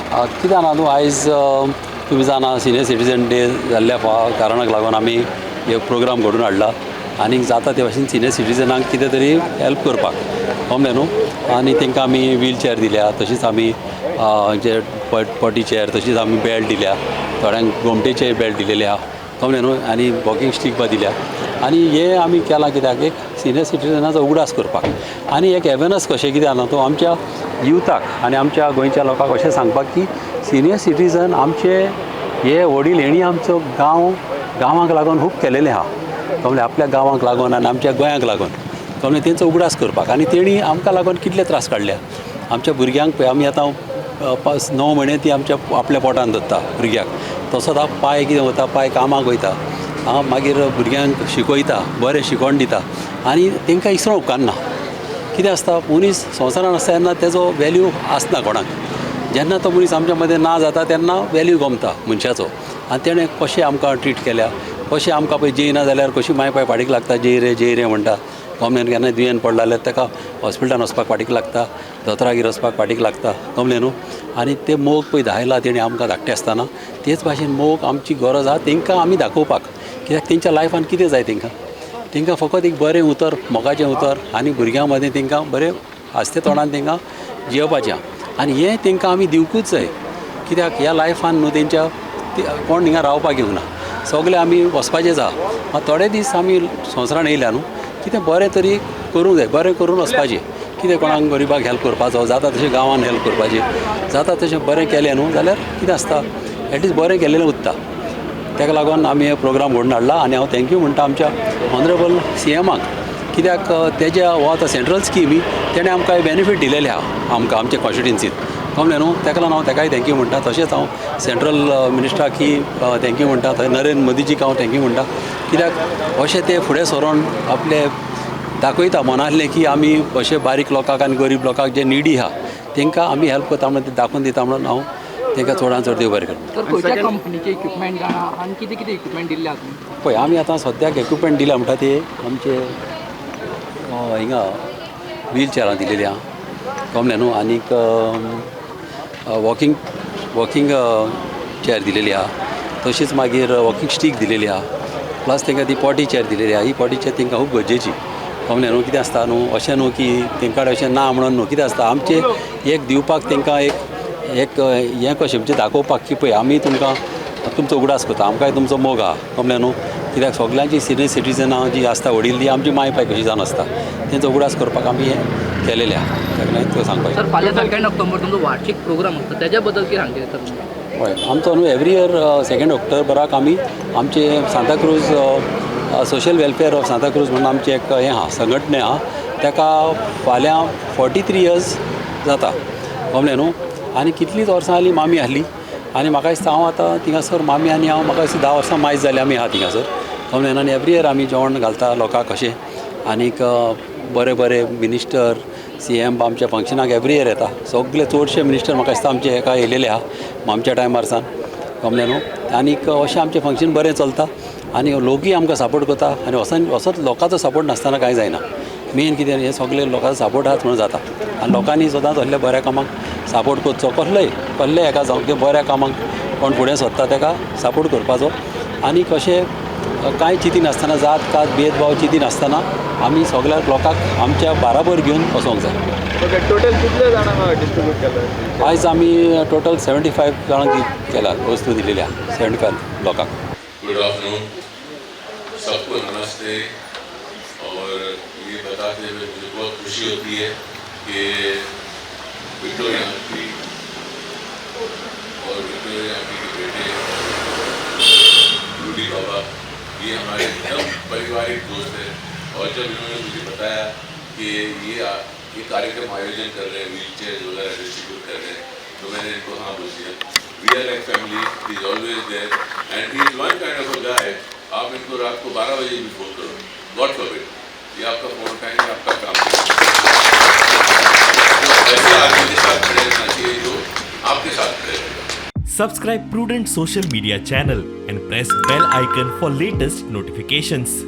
कितें जाणा न्हू आयज तुमी जाणा सिनियर सिटीजन डे जाल्ल्या कारणाक लागून आमी एक प्रोग्राम घडोवन हाडला आनी जाता ते भाशेन सिनियर सिटीजनांक कितें तरी हेल्प करपाक कळ्ळें न्हू. आनी तांकां आमी व्हील चॅर दिल्या, तशीच आमी जे पॉटी चॅर, तशीच आमी बेल्ट दिल्या, थोड्यांक गोमटेचे बेल्ट दिलेले आहा कळ्ळें न्हू. आनी वॉकिंग स्टीक बा दिल्या. आनी हे आमी केलां कित्याक एक सिनियर सिटीजनाचो उगडास करपाक आनी एक अवेरनस कशें कितें आसा तो आमच्या युथाक आनी आमच्या गोंयच्या लोकांक अशें सांगपाक की सिनियर सिटीजन आमचे हे वडील हेणी आमचो गांवांक लागून खूब केलेलें आहा कळ्ळें. आपल्या गांवांक लागून आनी आमच्या गोंयाक लागून कळ्ळें तेंचो उगडास करपाक. आनी तेणी आमकां लागून कितले त्रास काडल्या आमच्या भुरग्यांक पळय. आमी आतां 9 म्हयने ती आपल्या पोटान दत्ता भुरग्याक. तसोच पाय कितें वता, पाय कामाक वयता, मागीर भुरग्यांक शिकयता, बरें शिकवण दिता आनी तांकां इसरो उपकारना. कितें आसता मनीस संवसारान आसता तेन्ना तेजो वॅल्यू आसना कोणाक. जेन्ना तो मनीस आमच्या मदें ना जाता तेन्ना वॅल्यू गमता मनशाचो. आनी तेणें कशें आमकां ट्रीट केल्या, कशें आमकां पळय जेयना जाल्यार कशी माय पाय फाटीक लागता, जय रे म्हणटा. गमलेन केन्नाय दुयेंत पडला जाल्यार ताका हॉस्पिटलान वचपाक फाटीक लागता, दोतोरागेर वचपाक फाटीक लागता कळ्ळें न्हू. आनी ते मोग पळय दाखयला तेणी आमकां धाकटे आसतना, तेच भाशेन मोग आमची गरज आहा तांकां आमी दाखोवपाक. कित्याक तेंच्या लायफान कितें जाय तांकां फकत एक बरें उतर, मोगाचें उतर आनी भुरग्यां मदें तांकां बरें हास्ते तोंडान तांकां जियेवपाचें आहा. आनी हें तांकां आमी दिवकूच जाय. कित्याक ह्या लायफान न्हू तेंच्या कोण हिंगा रावपाक येवना, सगळे आमी वचपाचेच आहा. थोडे दीस आमी संवसारान येयल्या न्हू, कितें बरें तरी करूंक जाय, बरें करून वचपाचें. कितें कोणाक गरीबाक हेल्प करपाचो, जाता तशें गांवान हेल्प करपाचें, जाता तशें बरें केलें न्हू जाल्यार कितें आसता एटलिस्ट बरें केलेलें उत्ता. ताका लागून आमी हे प्रोग्राम घडोवन हाडला आनी हांव थँक्यू म्हणटा आमच्या ऑनरेबल CMाक. कित्याक तेजे हो आतां सेंट्रल स्किमी तेणें आमकां बेनिफीट दिलेले आहा आमकां आमच्या कॉन्स्टिट्युन्सींत कळ्ळें न्हू. ताका लागून हांव ताकाय थँक्यू म्हणटा. तशेंच हांव सेंट्रल मिनिस्टराकय थँक्यू म्हणटा, थंय नरेंद्र मोदीजीक हांव थँक्यू म्हणटा. कित्याक अशें ते फुडें सरोन आपले दाखयता मनांतलें की आमी अशे बारीक लोकांक आनी गरीब लोकांक जे निडी आहा तांकां आमी हेल्प करता म्हणून ते दाखोवन दिता म्हणून हांव तांकां चडांत चड देव बरें करता. खंयच्या कंपनीचे इक्विपमेंट आनी कितें कितें इक्विपमेंट दिल्ले आहा पळय आमी आतां सद्याक इक्विपमेंट दिल्या म्हणटा ते आमचे हिंगा व्हील चॅरां दिलेली आहा कळ्ळें न्हू. आनीक वॉकिंग चॅर दिलेली आहा, तशीच मागीर वॉकिंग स्टीक दिलेली आहा, प्लस तांकां ती पॉटी चॅर दिलेली आहा. ही पॉटी चॅर तांकां खूब गरजेची कळ्ळें न्हू. कितें आसता न्हू अशें न्हू की तांकां अशें ना म्हणून न्हू. कितें आसता आमचें एक दिवपाक तांकां एक हें कशें म्हणजे दाखोवपाक की पळय आमी तुमकां तुमचो उगडास करता, आमकांय तुमचो मोग आहा कळ्ळें न्हू. कित्याक सगळ्यांची सिनियर सिटीजनां जी आसता वडील ती आमची माय पाय कशी जावन आसता, तेंचो उगडास करपाक आमी हें केलेलें आहा. ताका सांगपाचें सर फाल्यां 2 ऑक्टोबर तुमचो वार्षिक प्रोग्राम आसता तेज्या बद्दल कितें सांगता सर? हय आमचो न्हू एवरी इयर 2 ऑक्टोबराक आमी आमचे Santacruz social welfare of Santacruz म्हणून आमचें एक हें आहा संघटने आहा, ताका फाल्यां 43 इयर्स जाता कळ्ळें न्हू. आनी कितलींच वर्सां जालीं मामी आहली आनी म्हाका दिसता हांव आतां थिंगासर मामी आनी हांव म्हाका दिसता 10 वर्सां मायज जाली आमी आहा थिंगासर कळ्ळें न्हू. आनी एवरी इयर आमी जेवण घालता लोकांक अशें. आनीक बरे मिनिस्टर CM आमच्या फंक्शनाक एवरी इयर येता. सगळे चडशे मिनिस्टर म्हाका दिसता आमचे हेका येयलेले आहा आमच्या टायमार सावन कळ्ळें न्हू. आनीक अशें आमचें फंक्शन बरें चलता आनी लोकूय आमकां सपोर्ट करता. आनी असोच लोकांचो सपोर्ट नासतना कांय जायना. मेन कितें हें सगळे लोकांचो सपोर्ट आहात म्हणून जाता. आनी लोकांनी सदांच असल्या बऱ्या कामाक सपोर्ट करचो. कसलेय हेका जावं बऱ्या कामाक कोण फुडें सरता ताका सपोर्ट करपाचो. आनी कशें कांय चिंती नासतना जात कात भेदभाव चिंती नासतना आमी सगळ्या लोकांक आमच्या बाराबर घेवन वचोंक जाय. टोटल कितले जाणांक डिस्ट्रीब्यूट केला? आयज आमी टोटल 75 जाणांक केला वस्तू दिलेल्या 75 लोकांक. गुड आफ्टरनून सबको नमस्ते. और ये बताते हुए मुझे बहुत खुशी होती है कि विक्टोरिया आंटी और विक्टोरिया आंटी के बेटे रूडी बाबा ये हमारे एकदम पारिवारिक दोस्त हैं. और जब इन्होंने मुझे बताया कि ये कार्यक्रम आयोजन कर रहे हैं, व्हील चेयर वगैरह डिस्ट्रीब्यूट कर रहे हैं, तो मैंने इनको हाँ बोल दिया. We are like family, he is always there and he is one kind of a guy. आप इनको रात को 12 बजे भी फोन करो, गॉड फॉरबिड, ये आपका फोन उठाएंगे, आपका काम ऐसे आदमी के साथ खड़े रहना चाहिए जो आपके साथ खड़े रहेगा. Subscribe Prudent social media channel and press bell icon for latest notifications.